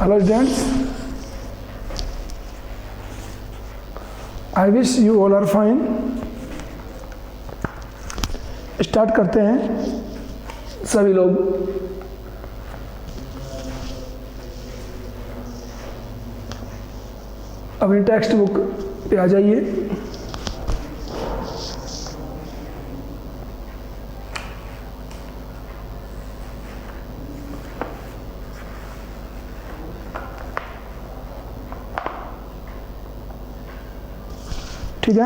Hello students, I wish you all are fine. Start करते हैं सभी लोग। अपनी टेक्स्ट बुक पे आ जाइए। ठीक है,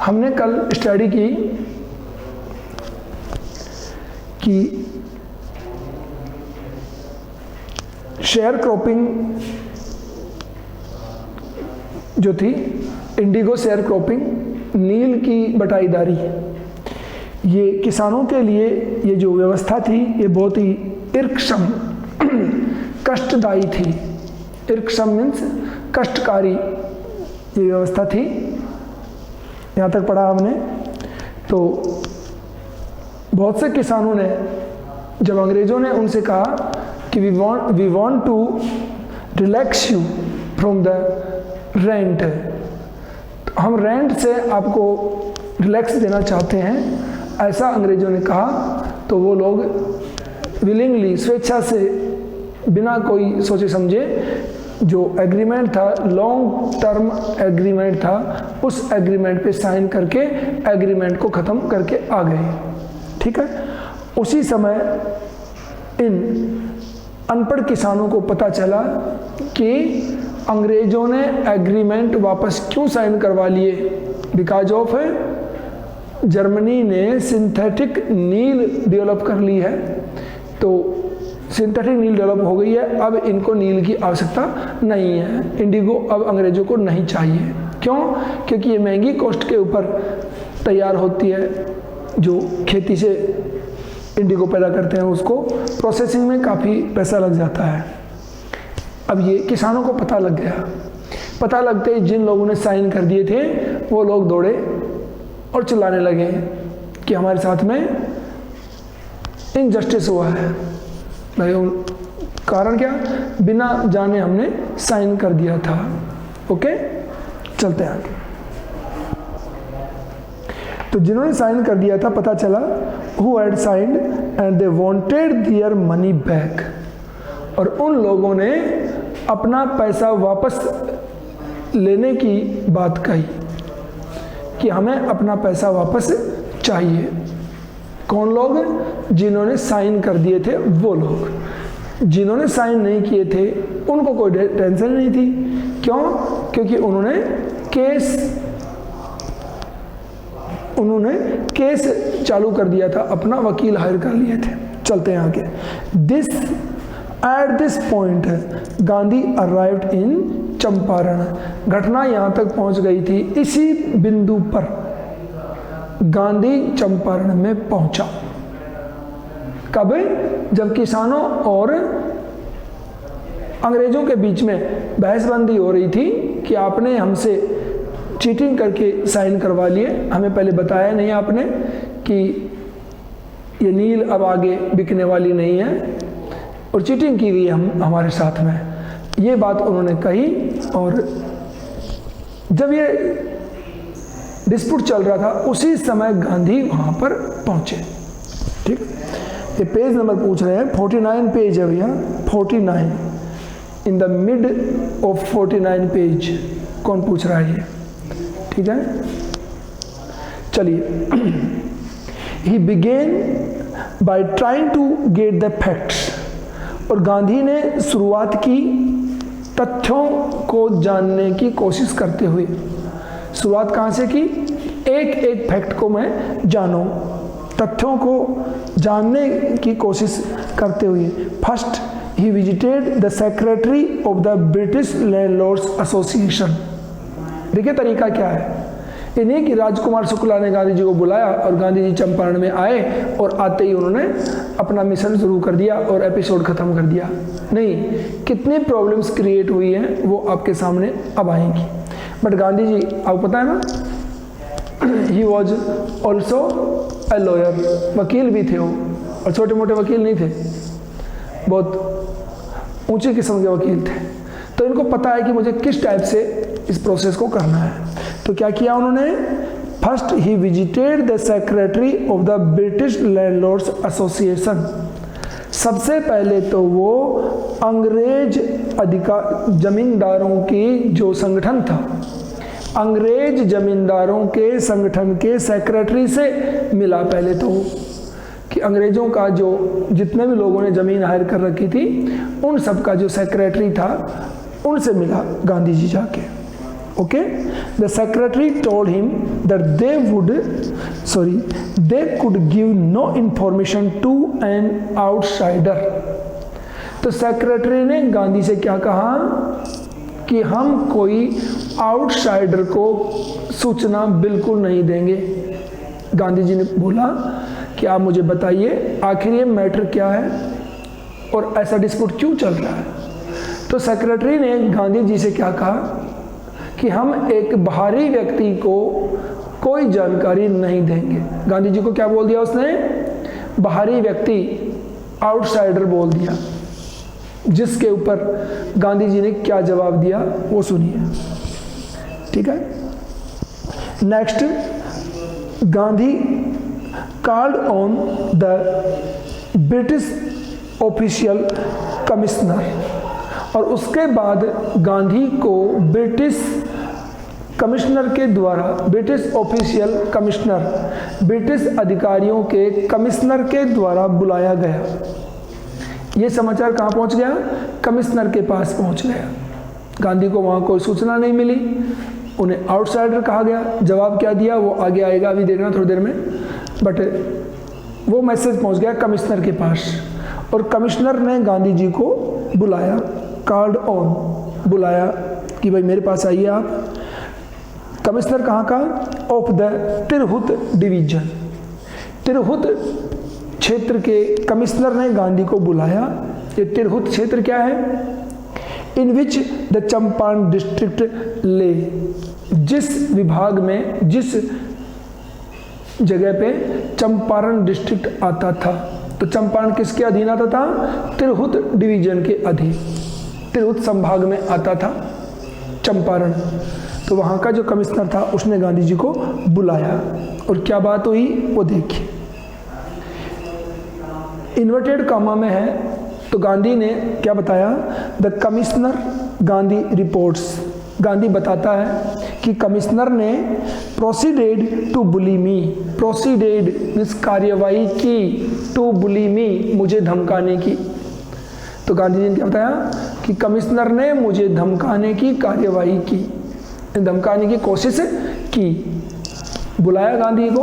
हमने कल स्टडी की कि शेयर क्रॉपिंग जो थी, इंडिगो शेयर क्रॉपिंग, नील की बटाईदारी, ये किसानों के लिए ये जो व्यवस्था थी ये बहुत ही इर्कसम कष्टदायी थी। इर्कसम मीन्स कष्टकारी ये व्यवस्था थी। यहाँ तक पढ़ा हमने। तो बहुत से किसानों ने, जब अंग्रेज़ों ने उनसे कहा कि we want to relax you from the rent, तो हम रेंट से आपको रिलैक्स देना चाहते हैं, ऐसा अंग्रेज़ों ने कहा, तो वो लोग विलिंगली, स्वेच्छा से, बिना कोई सोचे समझे, जो एग्रीमेंट था, लॉन्ग टर्म एग्रीमेंट था, उस एग्रीमेंट पे साइन करके एग्रीमेंट को ख़त्म करके आ गए। ठीक है, उसी समय इन अनपढ़ किसानों को पता चला कि अंग्रेज़ों ने एग्रीमेंट वापस क्यों साइन करवा लिए। बिकॉज ऑफ जर्मनी ने सिंथेटिक नील डेवलप कर ली है। तो सिंथेटिक नील डेवलप हो गई है, अब इनको नील की आवश्यकता नहीं है। इंडिगो अब अंग्रेज़ों को नहीं चाहिए। क्यों? क्योंकि ये महंगी कॉस्ट के ऊपर तैयार होती है। जो खेती से इंडिगो पैदा करते हैं उसको प्रोसेसिंग में काफ़ी पैसा लग जाता है। अब ये किसानों को पता लग गया। पता लगते ही जिन लोगों ने साइन कर दिए थे वो लोग दौड़े और चिल्लाने लगे कि हमारे साथ में इनजस्टिस हुआ है। भाई कारण क्या? बिना जाने हमने साइन कर दिया था। ओके, चलते हैं आगे। तो जिन्होंने साइन कर दिया था, पता चला who had signed and they wanted their money back, और उन लोगों ने अपना पैसा वापस लेने की बात कही कि हमें अपना पैसा वापस चाहिए। कौन लोग? जिन्होंने साइन कर दिए थे वो लोग। जिन्होंने साइन नहीं किए थे उनको कोई टेंशन नहीं थी। क्यों? क्योंकि उन्होंने केस चालू कर दिया था, अपना वकील हायर कर लिए थे। चलते हैं आगे। At this point Gandhi arrived in Champaran. घटना यहाँ तक पहुँच गई थी। इसी बिंदु पर गांधी चंपारण में पहुंचा। कब? जब किसानों और अंग्रेजों के बीच में बहसबंदी हो रही थी कि आपने हमसे चीटिंग करके साइन करवा लिए, हमें पहले बताया नहीं आपने कि ये नील अब आगे बिकने वाली नहीं है, और चीटिंग की हुई है हमारे साथ में। ये बात उन्होंने कही। और जब ये डिस्प्यूट चल रहा था उसी समय गांधी वहां पर पहुंचे। ठीक, ये पेज नंबर पूछ रहे हैं, 49 पेज है भैया, 49, in the mid of 49 page. कौन पूछ रहा है ये? ठीक है, चलिए। He began by trying to get the facts, और गांधी ने शुरुआत की तथ्यों को जानने की कोशिश करते हुए। शुरुआत कहाँ से की? एक एक फैक्ट को मैं जानूं, तथ्यों को जानने की कोशिश करते हुए। First he visited the secretary of the British landlords association. देखिए तरीका क्या है। इन्हीं की राजकुमार शुक्ला ने गांधी जी को बुलाया और गांधी जी चंपारण में आए, और आते ही उन्होंने अपना मिशन शुरू कर दिया और एपिसोड खत्म कर दिया। नहीं, कितनी प्रॉब्लम्स क्रिएट हुई हैं वो आपके सामने अब आएंगी। बट गांधी जी, आपको पता है ना, he was also a lawyer, वकील भी थे वो, और छोटे मोटे वकील नहीं थे, बहुत ऊंची किस्म के वकील थे, तो इनको पता है कि मुझे किस टाइप से इस प्रोसेस को करना है। तो क्या किया उन्होंने, first he visited the secretary of the British landlords association. सबसे पहले तो वो अंग्रेज जमींदारों की जो संगठन था, अंग्रेज जमींदारों के संगठन के सेक्रेटरी से मिला पहले तो, कि अंग्रेजों का जो जितने भी लोगों ने ज़मीन हायर कर रखी थी उन सब का जो सेक्रेटरी था उनसे मिला गांधी जी जाके। Okay, the secretary told him that they could give no information to an outsider. तो सेक्रेटरी ने गांधी से क्या कहा कि हम कोई आउटसाइडर को सूचना बिल्कुल नहीं देंगे। गांधी जी ने बोला कि आप मुझे बताइए आखिर ये मैटर क्या है और ऐसा डिस्प्यूट क्यों चल रहा है। तो सेक्रेटरी ने गांधी जी से क्या कहा कि हम एक बाहरी व्यक्ति को कोई जानकारी नहीं देंगे। गांधी जी को क्या बोल दिया उसने, बाहरी व्यक्ति, आउटसाइडर बोल दिया। जिसके ऊपर गांधी जी ने क्या जवाब दिया वो सुनिए, ठीक है। Next, Gandhi called on the British official commissioner, और उसके बाद गांधी को ब्रिटिश कमिश्नर के द्वारा, ब्रिटिश ऑफिशियल कमिश्नर, ब्रिटिश अधिकारियों के कमिश्नर के द्वारा बुलाया गया। ये समाचार कहाँ पहुँच गया, कमिश्नर के पास पहुँच गया। गांधी को वहाँ कोई सूचना नहीं मिली, उन्हें आउटसाइडर कहा गया। जवाब क्या दिया वो आगे आएगा, अभी देखना थोड़ी देर में। बट वो मैसेज पहुंच गया कमिश्नर के पास, और कमिश्नर ने गांधी जी को बुलाया, कॉल्ड ऑन, बुलाया कि भाई मेरे पास आइए आप। कमिश्नर कहाँ का, of the Tirhut division, Tirhut क्षेत्र के कमिश्नर ने गांधी को बुलाया। ये तिरहुत क्षेत्र क्या है, इन विच द चंपारण डिस्ट्रिक्ट ले, जिस विभाग में, जिस जगह पे चंपारण डिस्ट्रिक्ट आता था। तो चंपारण किसके अधीन आता था, तिरहुत डिवीजन के अधीन, तिरहुत संभाग में आता था चंपारण। तो वहाँ का जो कमिश्नर था उसने गांधी जी को बुलाया, और क्या बात हुई वो देखिए। इन्वर्टेड कॉमा में है, तो गांधी ने क्या बताया, the commissioner Gandhi reports, Gandhi बताता है कि कमिश्नर ने proceeded to bully me, proceeded means कार्यवाही की, टू बुली मी मुझे धमकाने की। तो गांधी जी ने क्या बताया कि कमिश्नर ने मुझे धमकाने की कार्यवाही की, धमकाने की कोशिश की। बुलाया गांधी को,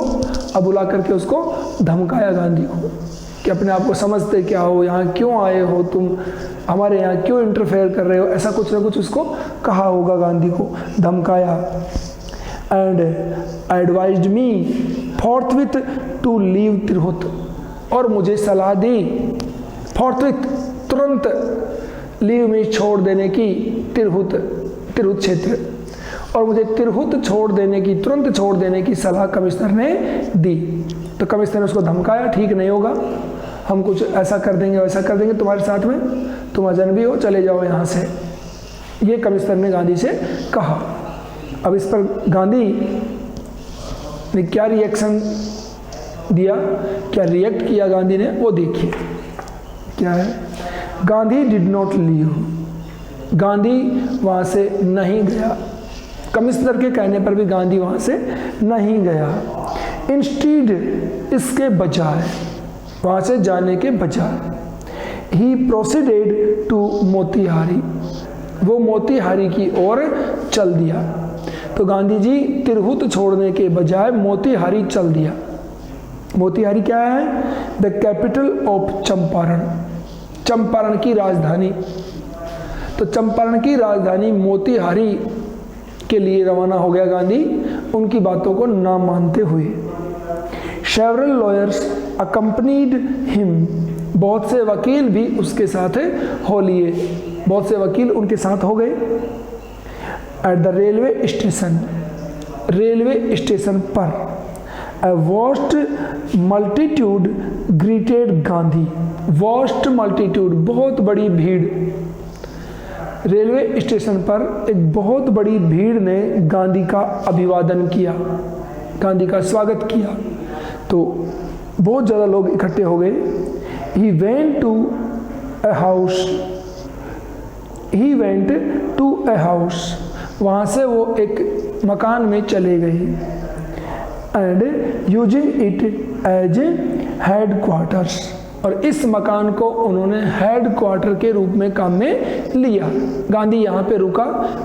अब बुला करके उसको धमकाया गांधी को कि अपने आप को समझते क्या हो, यहाँ क्यों आए हो तुम, हमारे यहाँ क्यों इंटरफेयर कर रहे हो, ऐसा कुछ ना कुछ उसको कहा होगा गांधी को, धमकाया। And advised me forthwith to leave Tirhut, और मुझे सलाह दी फोर्थविथ तुरंत लीव में छोड़ देने की, तिरहुत क्षेत्र, और मुझे तिरहुत छोड़ देने की, तुरंत छोड़ देने की सलाह कमिश्नर ने दी। तो कमिश्नर ने उसको धमकाया, ठीक नहीं होगा, हम कुछ ऐसा कर देंगे वैसा कर देंगे तुम्हारे साथ में, तुम अजनबी हो, चले जाओ यहाँ से, ये कमिश्नर ने गांधी से कहा। अब इस पर गांधी ने क्या रिएक्शन दिया, क्या रिएक्ट किया गांधी ने, वो देखिए क्या है। Gandhi did not leave, Gandhi वहाँ से नहीं गया, कमिश्नर के कहने पर भी गांधी वहाँ से नहीं गया। इंस्टीड, इसके बजाय, वहाँ से जाने के बजाय, ही प्रोसीडेड टू मोतीहारी, वो मोतीहारी की ओर चल दिया। तो गांधी जी तिरहुत छोड़ने के बजाय मोतीहारी चल दिया। मोतीहारी क्या है, the capital of Champaran, Champaran की राजधानी। तो चंपारण की राजधानी मोतीहारी के लिए रवाना हो गया गांधी, उनकी बातों को ना मानते हुए। सेवरल लॉयर्स अकम्पनीड हिम, बहुत से वकील भी उसके साथ हो लिए, बहुत से वकील उनके साथ हो गए। At the railway station, railway station पर a vast multitude greeted Gandhi, vast multitude, बहुत बड़ी भीड़, रेलवे स्टेशन पर एक बहुत बड़ी भीड़ ने गांधी का अभिवादन किया, गांधी का स्वागत किया। तो बहुत ज़्यादा लोग इकट्ठे हो गए। He went to a house, वहाँ से वो एक मकान में चले गए। And using it as headquarters, और इस मकान को उन्होंने हेड क्वार्टर के रूप में काम में लिया। गांधी यहाँ पे रुका,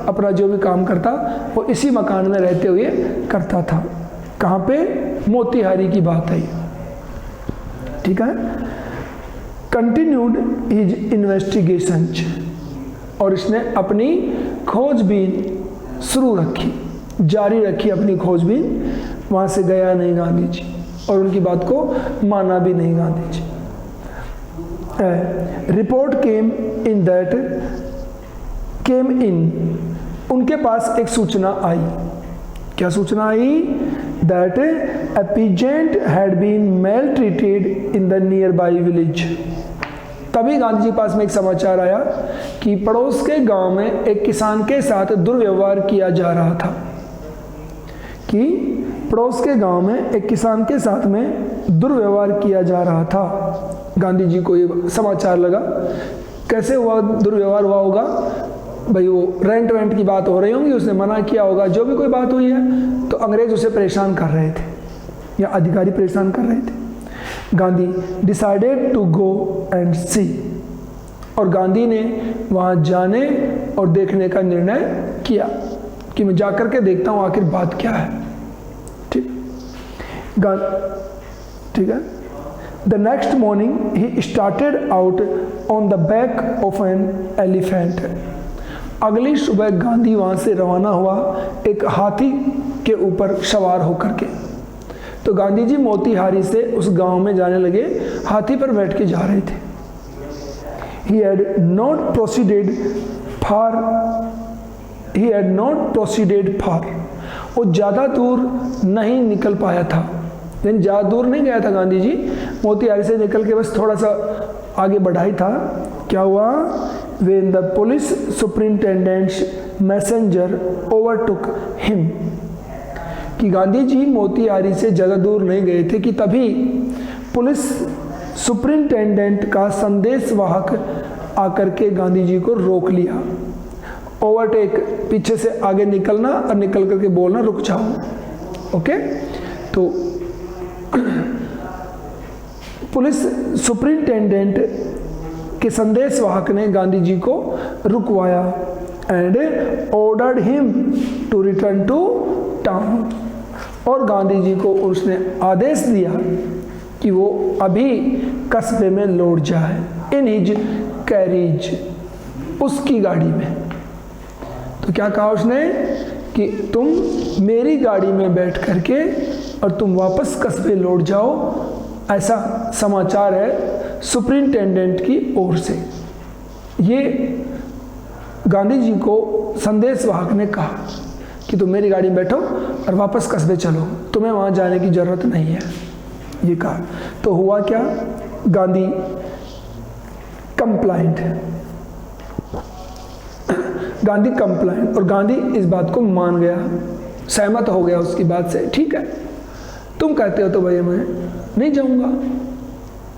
अपना जो भी काम करता वो इसी मकान में रहते हुए करता था। कहाँ पे? मोतिहारी की बात है, ठीक है। कंटिन्यूड हिज इन्वेस्टिगेशन, और इसने अपनी खोजबीन शुरू रखी, जारी रखी अपनी खोजबीन। वहाँ से गया नहीं गांधी जी, और उनकी बात को माना भी नहीं गांधी जी। रिपोर्ट केम इन, उनके पास एक सूचना आई। क्या सूचना आई? That a peasant had been maltreated in the nearby village। तभी गांधी जी के पास में एक समाचार आया कि पड़ोस के गांव में एक किसान के साथ दुर्व्यवहार किया जा रहा था। कि पड़ोस के गांव में एक किसान के साथ में दुर्व्यवहार किया जा रहा था। गांधी जी को ये समाचार लगा। कैसे हुआ दुर्व्यवहार हुआ होगा? भाई वो रेंट वेंट की बात हो रही होंगी, उसने मना किया होगा, जो भी कोई बात हुई है, तो अंग्रेज उसे परेशान कर रहे थे या अधिकारी परेशान कर रहे थे। Gandhi decided to go and see, और गांधी ने वहाँ जाने और देखने का निर्णय किया कि मैं जाकर के देखता हूँ आखिर बात क्या है। ठीक है। The next morning he started out on the back of an elephant. अगली सुबह गांधी वहाँ से रवाना हुआ एक हाथी के ऊपर सवार होकर के। तो गांधी जी मोतिहारी से उस गांव में जाने लगे, हाथी पर बैठ के जा रहे थे। He had not proceeded far। वो ज़्यादा दूर नहीं निकल पाया था, लेकिन ज़्यादा दूर नहीं गया था गांधी जी। मोतिहारी से निकल के बस थोड़ा सा आगे बढ़ा ही था। क्या हुआ? When the police superintendent's messenger overtook him। कि गांधी जी मोतिहारी से ज़्यादा दूर नहीं गए थे कि तभी पुलिस सुपरिंटेंडेंट का संदेशवाहक आकर के गांधी जी को रोक लिया। ओवरटेक, पीछे से आगे निकलना और निकल करके बोलना रुक जाओ। ओके, तो पुलिस सुपरिंटेंडेंट के संदेशवाहक ने गांधी जी को रुकवाया and ordered him to return to town. और गांधी जी को उसने आदेश दिया कि वो अभी कस्बे में लौट जाए, इन हिज कैरिज, उसकी गाड़ी में। तो क्या कहा उसने कि तुम मेरी गाड़ी में बैठ करके और तुम वापस कस्बे लौट जाओ, ऐसा समाचार है सुपरिंटेंडेंट की ओर से। ये गांधी जी को संदेशवाहक ने कहा कि तुम मेरी गाड़ी में बैठो और वापस कस्बे चलो, तुम्हें वहाँ जाने की ज़रूरत नहीं है, ये कहा। तो हुआ क्या? गांधी कंप्लाइंट, और गांधी इस बात को मान गया, सहमत हो गया उसकी बात से। ठीक है, तुम कहते हो तो भैया मैं नहीं जाऊंगा,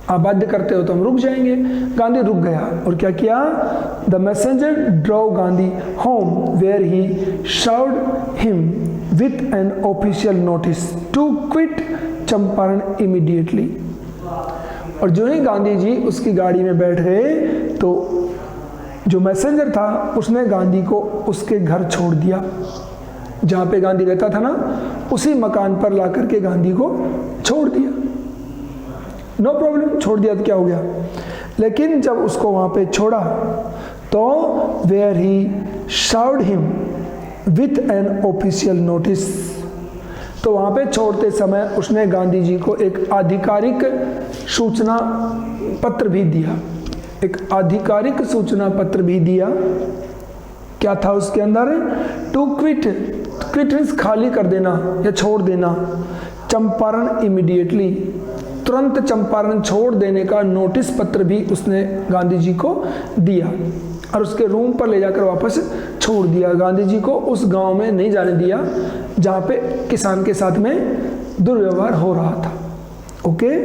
आप बाध्य करते हो तो हम रुक जाएंगे। गांधी रुक गया और क्या किया? The messenger drove Gandhi home where he served him with an official notice to quit Champaran immediately. और जो ही गांधी जी उसकी गाड़ी में बैठ गए तो जो मैसेंजर था उसने गांधी को उसके घर छोड़ दिया, जहाँ पे गांधी रहता था ना, उसी मकान पर ला करके गांधी को छोड़ दिया। नो प्रॉब्लम, छोड़ दिया तो क्या हो गया। लेकिन जब उसको वहाँ पे छोड़ा तो where he served him with an official notice, तो वहाँ पे छोड़ते समय उसने गांधी जी को एक आधिकारिक सूचना पत्र भी दिया, एक आधिकारिक सूचना पत्र भी दिया। क्या था उसके अंदर? टू क्विट, क्विट मीन्स खाली कर देना या छोड़ देना, चंपारण इमीडिएटली, तुरंत चंपारण छोड़ देने का नोटिस पत्र भी उसने गांधी जी को दिया। और उसके रूम पर ले जाकर वापस छोड़ दिया। गांधी जी को उस गांव में नहीं जाने दिया जहां पे किसान के साथ में दुर्व्यवहार हो रहा था। Okay,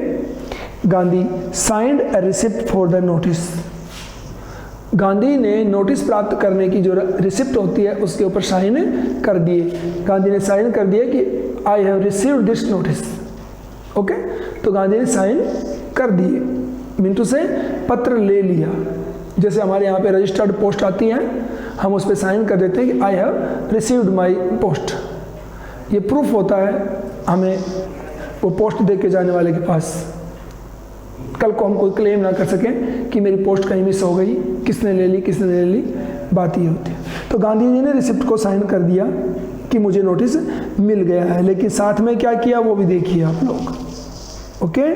Gandhi signed a receipt for the notice. Gandhi ने नोटिस प्राप्त करने की जो रिसिप्ट होती है उसके ऊपर साइन कर दिए। गांधी ने साइन कर दिया कि I have received this notice. Okay, तो गांधी ने साइन कर दिए, मिंटू से पत्र ले लिया। जैसे हमारे यहाँ पे रजिस्टर्ड पोस्ट आती है, हम उस पर साइन कर देते हैं कि I have received my post. ये प्रूफ होता है हमें वो पोस्ट दे के जाने वाले के पास। कल को हम कोई क्लेम ना कर सकें कि मेरी पोस्ट कहीं मिस हो गई, किसने ले ली किसने ले ली, बात ये होती है। तो गांधी जी ने रिसिप्ट को साइन कर दिया कि मुझे नोटिस मिल गया है, लेकिन साथ में क्या किया वो भी देखिए आप लोग। Okay,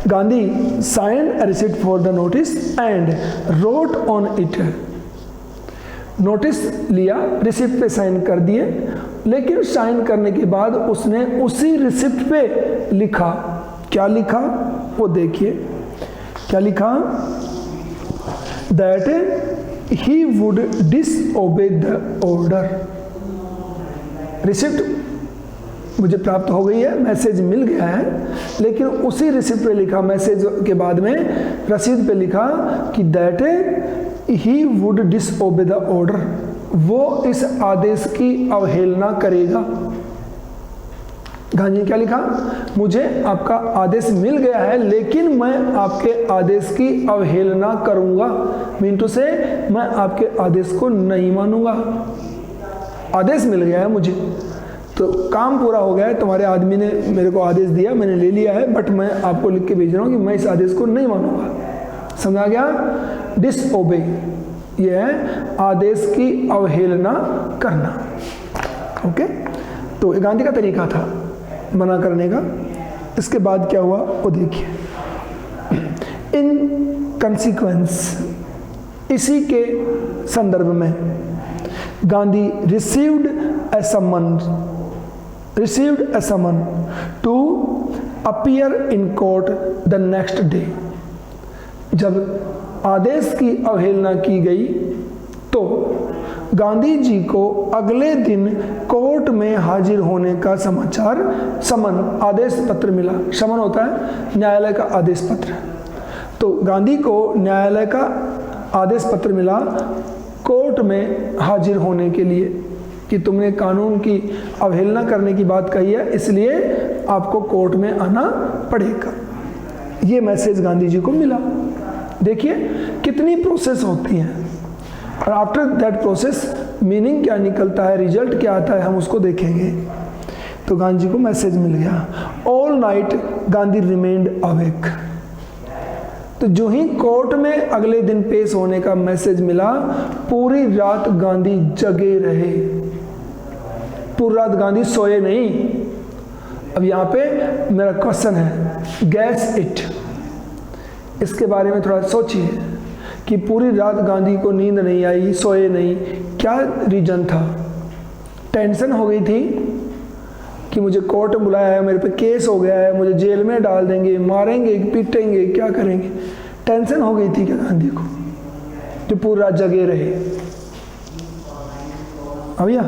Gandhi signed a receipt for the notice and wrote on it. Notice लिया, रिसिप्ट पे साइन कर दिए, लेकिन साइन करने के बाद उसने उसी रिसिप्ट पे लिखा। क्या लिखा वो देखिए, क्या लिखा, that he would disobey the order. Receipt मुझे प्राप्त हो गई है, मैसेज मिल गया है, लेकिन उसी रिसिप्ट पे लिखा, मैसेज के बाद में रसीद पे लिखा कि that he would disobey the order, वो इस आदेश की अवहेलना करेगा। गांधी ने क्या लिखा, मुझे आपका आदेश मिल गया है लेकिन मैं आपके आदेश की अवहेलना करूंगा। मिंटू से मैं आपके आदेश को नहीं मानूंगा। आदेश मिल गया है मुझे, तो काम पूरा हो गया है, तुम्हारे आदमी ने मेरे को आदेश दिया, मैंने ले लिया है, बट मैं आपको लिख के भेज रहा हूँ कि मैं इस आदेश को नहीं मानूंगा। समझा गया? डिसओबे ये है आदेश की अवहेलना करना। ओके, तो ये गांधी का तरीका था मना करने का। इसके बाद क्या हुआ वो देखिए। इन कंसिक्वेंस, इसी के संदर्भ में Gandhi received a summon to appear in court the next day। जब आदेश की अवहेलना की गई तो गांधी जी को अगले दिन कोर्ट में हाजिर होने का समाचार, समन आदेश पत्र मिला। समन होता है न्यायालय का आदेश पत्र। तो गांधी को न्यायालय का आदेश पत्र मिला कोर्ट में हाजिर होने के लिए कि तुमने कानून की अवहेलना करने की बात कही है, इसलिए आपको कोर्ट में आना पड़ेगा। ये मैसेज गांधी जी को मिला। देखिए कितनी प्रोसेस होती है, और आफ्टर दैट प्रोसेस मीनिंग क्या निकलता है, रिजल्ट क्या आता है, हम उसको देखेंगे। तो गांधी जी को मैसेज मिल गया। All night Gandhi remained awake. तो जो ही कोर्ट में अगले दिन पेश होने का मैसेज मिला, पूरी रात गांधी जगे रहे। पूरी रात गांधी सोए नहीं। अब यहाँ पे मेरा क्वेश्चन है, गैस इट, इसके बारे में थोड़ा सोचिए कि पूरी रात गांधी को नींद नहीं आई, सोए नहीं, क्या रीजन था? टेंशन हो गई थी कि मुझे कोर्ट बुलाया है, मेरे पे केस हो गया है, मुझे जेल में डाल देंगे, मारेंगे, पीटेंगे, क्या करेंगे? टेंशन हो गई थी क्या गांधी को जो पूरी रात जगे रहे? भैया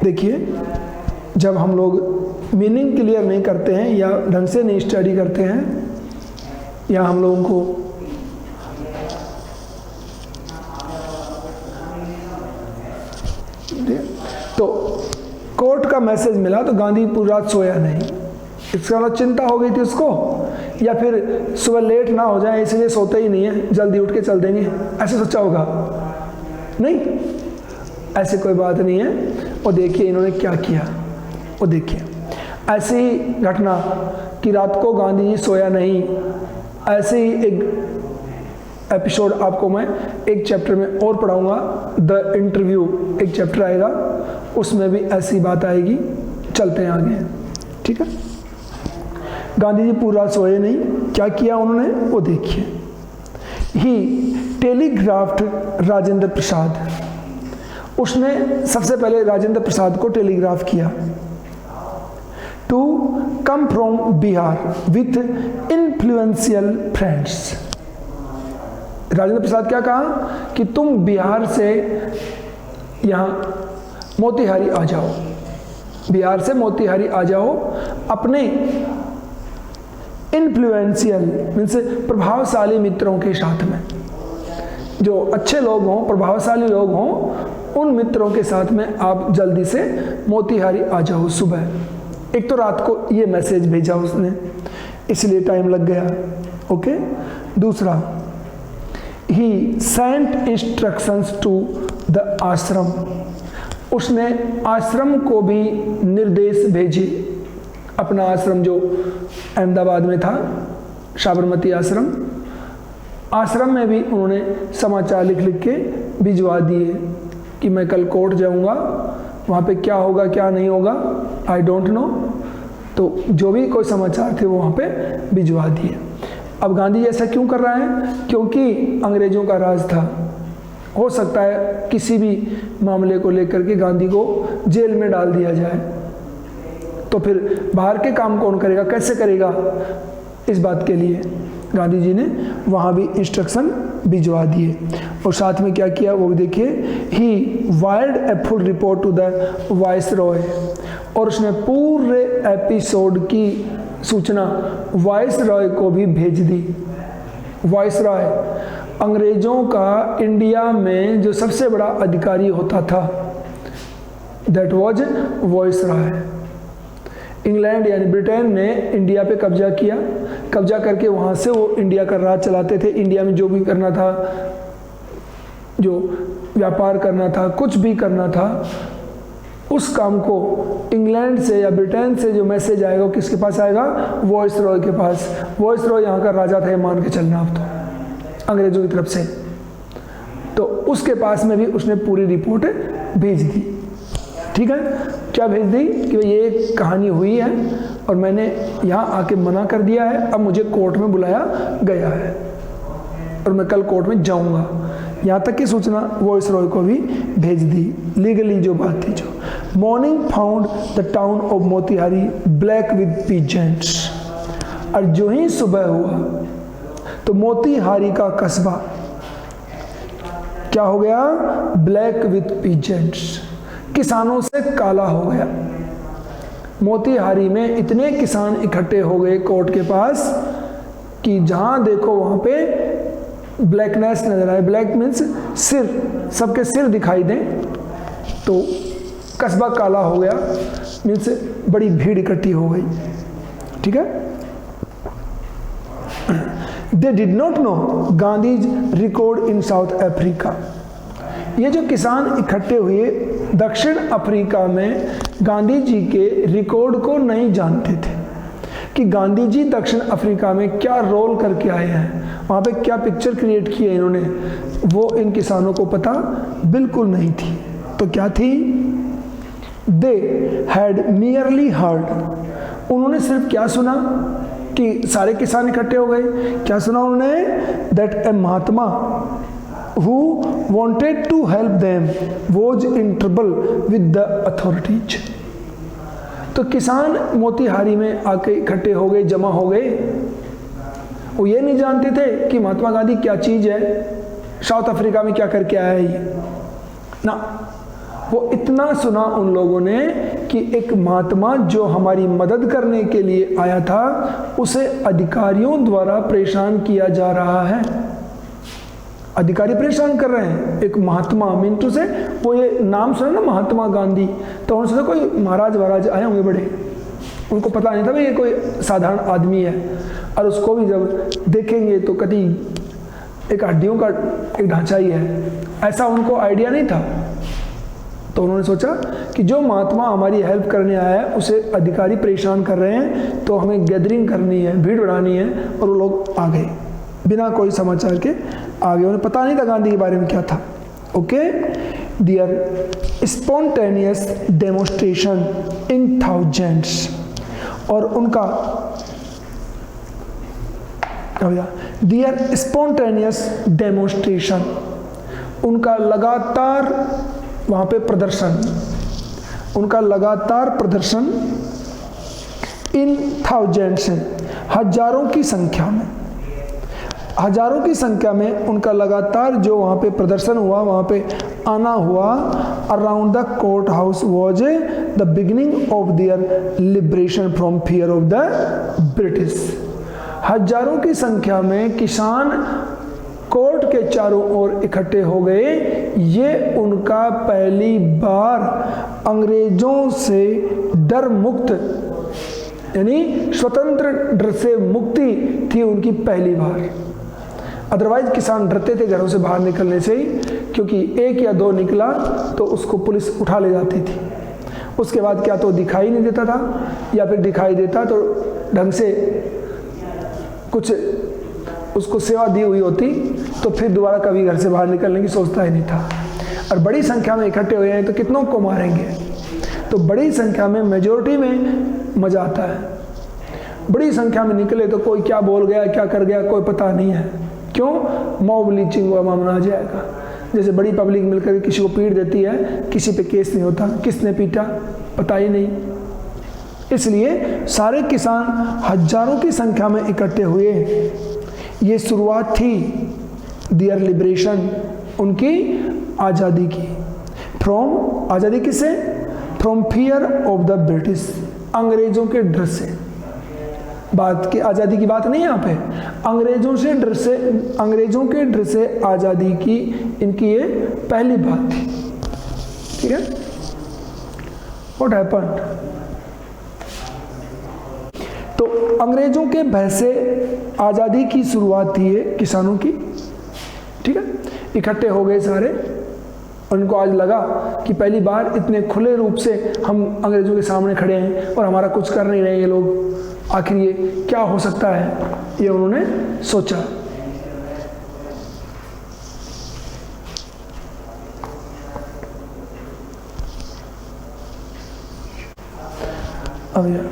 देखिए, जब हम लोग मीनिंग क्लियर नहीं करते हैं या ढंग से नहीं स्टडी करते हैं, या हम लोगों को तो कोर्ट का मैसेज मिला तो गांधी पूरी रात सोया नहीं। इसका मतलब चिंता हो गई थी उसको, या फिर सुबह लेट ना हो जाए इसलिए सोते ही नहीं है, जल्दी उठ के चल देंगे, ऐसे सोचा होगा? नहीं, ऐसी कोई बात नहीं है। और देखिए इन्होंने क्या किया, वो देखिए। ऐसी घटना कि रात को गांधी जी सोया नहीं, ऐसे ही एक एपिसोड आपको मैं एक चैप्टर में और पढ़ाऊंगा, द इंटरव्यू एक चैप्टर आएगा, उसमें भी ऐसी बात आएगी। चलते हैं आगे, ठीक है। गांधी जी पूरा सोए नहीं, क्या किया उन्होंने वो देखिए। ही टेलीग्राफ्ड राजेंद्र प्रसाद, उसने सबसे पहले राजेंद्र प्रसाद को टेलीग्राफ किया to come from Bihar with influential friends. Rajendra Prasad क्या कहा कि तुम बिहार से यहाँ मोतिहारी आ जाओ, बिहार से मोतिहारी आ जाओ, अपने इन्फ्लुएंशियल मीन्स प्रभावशाली मित्रों के साथ में, जो अच्छे लोग हों, प्रभावशाली लोग हों, उन मित्रों के साथ में आप जल्दी से मोतिहारी आ जाओ सुबह। एक तो रात को ये मैसेज भेजा उसने, इसलिए टाइम लग गया। ओके। दूसरा, ही सेंट इंस्ट्रक्शंस टू द आश्रम, उसने आश्रम को भी निर्देश भेजे। अपना आश्रम जो अहमदाबाद में था, साबरमती आश्रम, आश्रम में भी उन्होंने समाचार लिख लिख के भिजवा दिए कि मैं कल कोर्ट जाऊंगा, वहाँ पे क्या होगा क्या नहीं होगा आई डोंट नो। तो जो भी कोई समाचार थे वो वहाँ पे भिजवा दिए। अब गांधी ऐसा क्यों कर रहा है? क्योंकि अंग्रेजों का राज था। हो सकता है किसी भी मामले को लेकर के गांधी को जेल में डाल दिया जाए, तो फिर बाहर के काम कौन करेगा, कैसे करेगा? इस बात के लिए गांधी जी ने वहाँ भी इंस्ट्रक्शन भिजवा दिए। और साथ में क्या किया वो भी देखिए, he wired a full report to the viceroy, और उसने पूरे एपिसोड की सूचना वाइसरॉय को भी भेज दी। वाइसरॉय अंग्रेजों का इंडिया में जो सबसे बड़ा अधिकारी होता था, दैट वाज वाइसरॉय। इंग्लैंड यानी ब्रिटेन ने इंडिया पे कब्जा किया, कब्जा करके वहाँ से वो इंडिया का राज चलाते थे। इंडिया में जो भी करना था, जो व्यापार करना था, कुछ भी करना था, उस काम को इंग्लैंड से या ब्रिटेन से जो मैसेज आएगा वो किसके पास आएगा? वाइसरॉय के पास। वाइसरॉय यहाँ का राजा था, ये मान के चलना आप तो, अंग्रेजों की तरफ से। तो उसके पास में भी उसने पूरी रिपोर्ट भेज दी। ठीक है, क्या भेज दी कि ये कहानी हुई है और मैंने यहाँ आके मना कर दिया है, अब मुझे कोर्ट में बुलाया गया है और मैं कल कोर्ट में जाऊँगा। यहाँ तक की सूचना वाइसरॉय को भी भेज दी। लीगली जो बात थी, जो morning found the town of Motihari black with peasants, और जो ही सुबह हुआ तो मोतिहारी का कस्बा क्या हो गया? ब्लैक विद पीजेंट्स, किसानों से काला हो गया। मोतिहारी में इतने किसान इकट्ठे हो गए कोर्ट के पास कि जहां देखो वहां पे ब्लैकनेस नजर आए। ब्लैक मीन्स सिर, सबके सिर दिखाई दें, तो कस्बा काला हो गया, मीन्स बड़ी भीड़ इकट्ठी हो गई। ठीक है। They did not know Gandhi's record in south Africa, ये जो किसान इकट्ठे हुए दक्षिण अफ्रीका में गांधी जी के रिकॉर्ड को नहीं जानते थे कि गांधी जी दक्षिण अफ्रीका में क्या रोल करके आए हैं, वहाँ पे क्या पिक्चर क्रिएट की है इन्होंने, वो इन किसानों को पता बिल्कुल नहीं थी। तो क्या थी? दे हैड मियरली हर्ड, उन्होंने सिर्फ क्या सुना कि सारे किसान इकट्ठे हो गए। क्या सुना उन्होंने? That A Mahatma who wanted to help them was in trouble with the authorities। तो किसान मोतिहारी में आके इकट्ठे हो गए, जमा हो गए। वो ये नहीं जानते थे कि महात्मा गांधी क्या चीज है, साउथ अफ्रीका में क्या करके आया है ये ना। वो इतना सुना उन लोगों ने कि एक महात्मा जो हमारी मदद करने के लिए आया था, उसे अधिकारियों द्वारा परेशान किया जा रहा है। अधिकारी परेशान कर रहे हैं एक महात्मा मिंटू से। वो ये नाम सुना ना महात्मा गांधी, तो उन्होंने सोचा कोई महाराज आए होंगे बड़े, उनको पता नहीं था भाई ये कोई साधारण आदमी है। और उसको भी जब देखेंगे तो कभी एक हड्डियों का एक ढांचा ही है, ऐसा उनको आइडिया नहीं था। तो उन्होंने सोचा कि जो महात्मा हमारी हेल्प करने आया है उसे अधिकारी परेशान कर रहे हैं, तो हमें गैदरिंग करनी है, भीड़ बढ़ानी है। और वो लोग आ गए बिना कोई समाचार के, आगे उन्हें पता नहीं था गांधी के बारे में क्या था। Okay, there spontaneous demonstration in thousands, और उनका देयर स्पॉन्टेनियस डेमोन्स्ट्रेशन, उनका लगातार वहाँ पे प्रदर्शन, उनका लगातार प्रदर्शन इन थाउजेंड्स, हजारों की संख्या में, हजारों की संख्या में उनका लगातार जो वहाँ पे प्रदर्शन हुआ, वहाँ पे आना हुआ, around the court house was the beginning of their liberation from fear of the British. हजारों की संख्या में किसान कोर्ट के चारों ओर इकट्ठे हो गए। ये उनका पहली बार अंग्रेजों से डर मुक्त, यानी स्वतंत्र डर से मुक्ति थी उनकी पहली बार। अदरवाइज किसान डरते थे घरों से बाहर निकलने से ही, क्योंकि एक या दो निकला तो उसको पुलिस उठा ले जाती थी। उसके बाद क्या तो दिखाई नहीं देता था, या फिर दिखाई देता तो ढंग से कुछ उसको सेवा दी हुई होती, तो फिर दोबारा कभी घर से बाहर निकलने की सोचता ही नहीं था। और बड़ी संख्या में इकट्ठे हुए हैं तो कितनों को मारेंगे, तो बड़ी संख्या में मेजोरिटी में मजा आता है। बड़ी संख्या में निकले तो कोई क्या बोल गया क्या कर गया कोई पता नहीं है, क्यों? मॉब लीचिंग का मामला आ जाएगा। जैसे बड़ी पब्लिक मिलकर किसी को पीट देती है, किसी पे केस नहीं होता, किसने पीटा पता ही नहीं। इसलिए सारे किसान हजारों की संख्या में इकट्ठे हुए। ये शुरुआत थी देयर लिबरेशन, उनकी आज़ादी की। फ्रॉम, आज़ादी किससे? From fear of the British, अंग्रेजों के डर से। बात की आज़ादी की बात नहीं यहाँ पे, अंग्रेजों से डर से, अंग्रेजों के डर से आज़ादी की इनकी ये पहली बात थी। ठीक है, व्हाट हैपेंड? तो अंग्रेजों के भय से आज़ादी की शुरुआत थी ये किसानों की। ठीक है, इकट्ठे हो गए सारे, उनको आज लगा कि पहली बार इतने खुले रूप से हम अंग्रेजों के सामने खड़े हैं और हमारा कुछ कर नहीं रहे ये लोग, आखिर ये क्या हो सकता है, ये उन्होंने सोचा। अब यार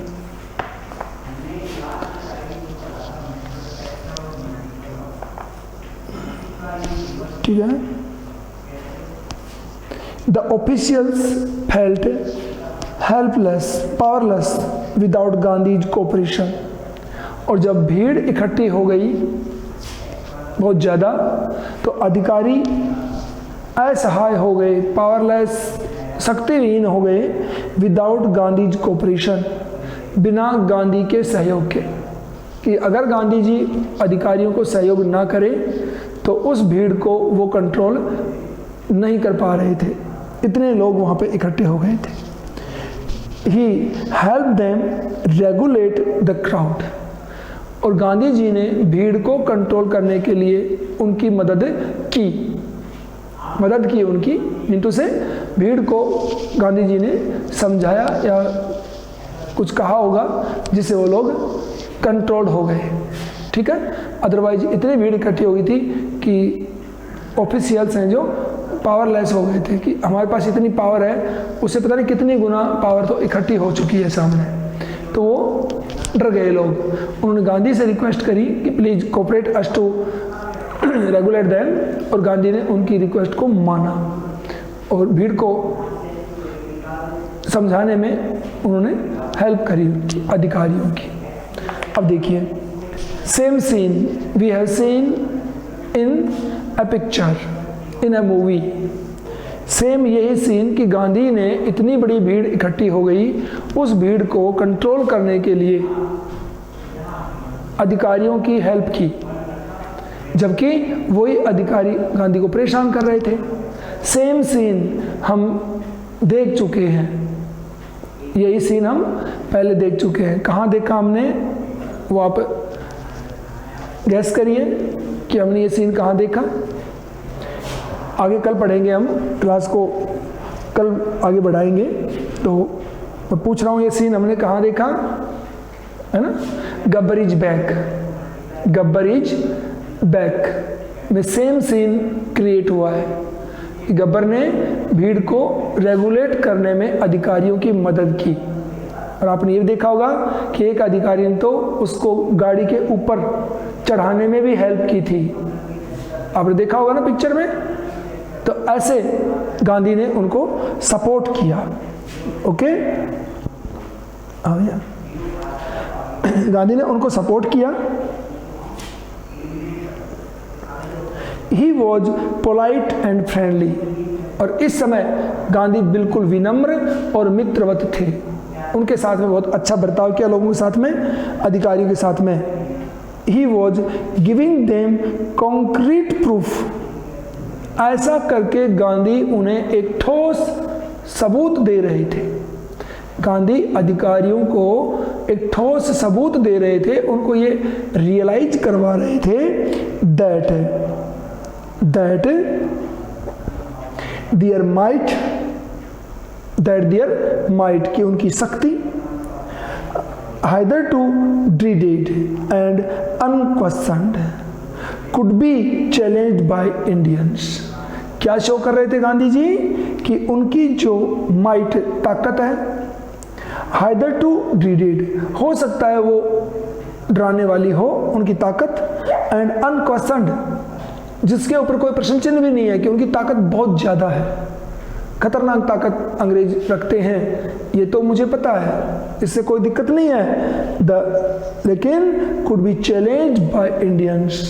ठीक है, the officials felt helpless, powerless without Gandhi's cooperation. और जब भीड़ इकट्ठी हो गई बहुत ज़्यादा, तो अधिकारी असहाय हो गए, पावरलेस, शक्तिहीन हो गए, विदाउट गांधीज कोऑपरेशन, बिना गांधी के सहयोग के। कि अगर गांधी जी अधिकारियों को सहयोग ना करें तो उस भीड़ को वो कंट्रोल नहीं कर पा रहे थे, इतने लोग वहाँ पे इकट्ठे हो गए थे। He helped them regulate the crowd, और गांधी जी ने भीड़ को कंट्रोल करने के लिए उनकी मदद की उनकी मिनटों से। भीड़ को गांधी जी ने समझाया या कुछ कहा होगा जिससे वो लोग कंट्रोल हो गए। ठीक है, अदरवाइज इतनी भीड़ इकट्ठी हो गई थी कि ऑफिशियल्स हैं जो पावरलेस हो गए थे कि हमारे पास इतनी पावर है, उससे पता नहीं कितनी गुना पावर तो इकट्ठी हो चुकी है सामने, तो वो डर गए लोग। उन्होंने गांधी से रिक्वेस्ट करी कि please cooperate us to regulate them, और गांधी ने उनकी रिक्वेस्ट को माना और भीड़ को समझाने में उन्होंने हेल्प करी उनकी अधिकारियों की। अब देखिए, same scene we have seen in a picture, in a movie. Same यही सीन कि गांधी ने इतनी बड़ी भीड़ इकट्ठी हो गई, उस भीड़ को कंट्रोल करने के लिए अधिकारियों की हेल्प की, जबकि वही अधिकारी गांधी को परेशान कर रहे थे। सेम सीन हम देख चुके हैं, यही सीन हम पहले देख चुके हैं। कहाँ देखा हमने, वो आप गैस करिए कि हमने ये सीन कहाँ देखा। आगे कल पढ़ेंगे, हम क्लास को कल आगे बढ़ाएंगे, तो मैं पूछ रहा हूँ ये सीन हमने कहाँ देखा, है ना? Gabbar is back, Gabbar is back में सेम सीन क्रिएट हुआ है। गब्बर ने भीड़ को रेगुलेट करने में अधिकारियों की मदद की, और आपने ये देखा होगा कि एक अधिकारी ने तो उसको गाड़ी के ऊपर चढ़ाने में भी हेल्प की थी, आपने देखा होगा ना पिक्चर में। तो ऐसे गांधी ने उनको सपोर्ट किया। ओके, गांधी ने उनको सपोर्ट किया he was polite and friendly, और इस समय गांधी बिल्कुल विनम्र और मित्रवत थे। उनके साथ में बहुत अच्छा बर्ताव किया लोगों के साथ में, अधिकारियों के साथ में। He was giving them concrete proof, ऐसा करके गांधी उन्हें एक ठोस सबूत दे रहे थे। गांधी अधिकारियों को एक ठोस सबूत दे रहे थे, उनको ये रियलाइज करवा रहे थे दैट देयर माइट, कि उनकी शक्ति, either to dreaded and unquestioned could be challenged by Indians। क्या शो कर रहे थे गांधी जी कि उनकी जो माइट, ताकत है, either to dreaded, हो सकता है वो डराने वाली हो उनकी ताकत, and unquestioned, जिसके ऊपर कोई प्रश्न चिन्ह भी नहीं है कि उनकी ताकत बहुत ज़्यादा है, खतरनाक ताकत अंग्रेज रखते हैं, ये तो मुझे पता है, इससे कोई दिक्कत नहीं है। लेकिन could be challenge by Indians,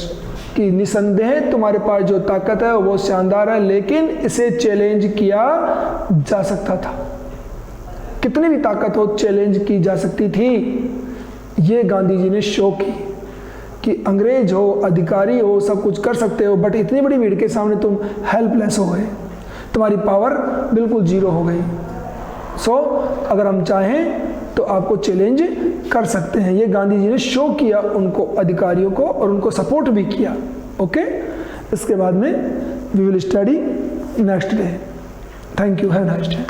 कि निसंदेह तुम्हारे पास जो ताकत है वो शानदार है, लेकिन इसे चैलेंज किया जा सकता था। कितनी भी ताकत हो चैलेंज की जा सकती थी। ये गांधी जी ने शो की कि अंग्रेज हो, अधिकारी हो, सब कुछ कर सकते हो, बट इतनी बड़ी भीड़ के सामने तुम हेल्पलेस हो गए, तुम्हारी पावर बिल्कुल जीरो हो गई। सो अगर हम चाहें तो आपको चैलेंज कर सकते हैं। ये गांधी जी ने शो किया उनको, अधिकारियों को, और उनको सपोर्ट भी किया। ओके, इसके बाद में we will study next day. Thank you, have a nice day.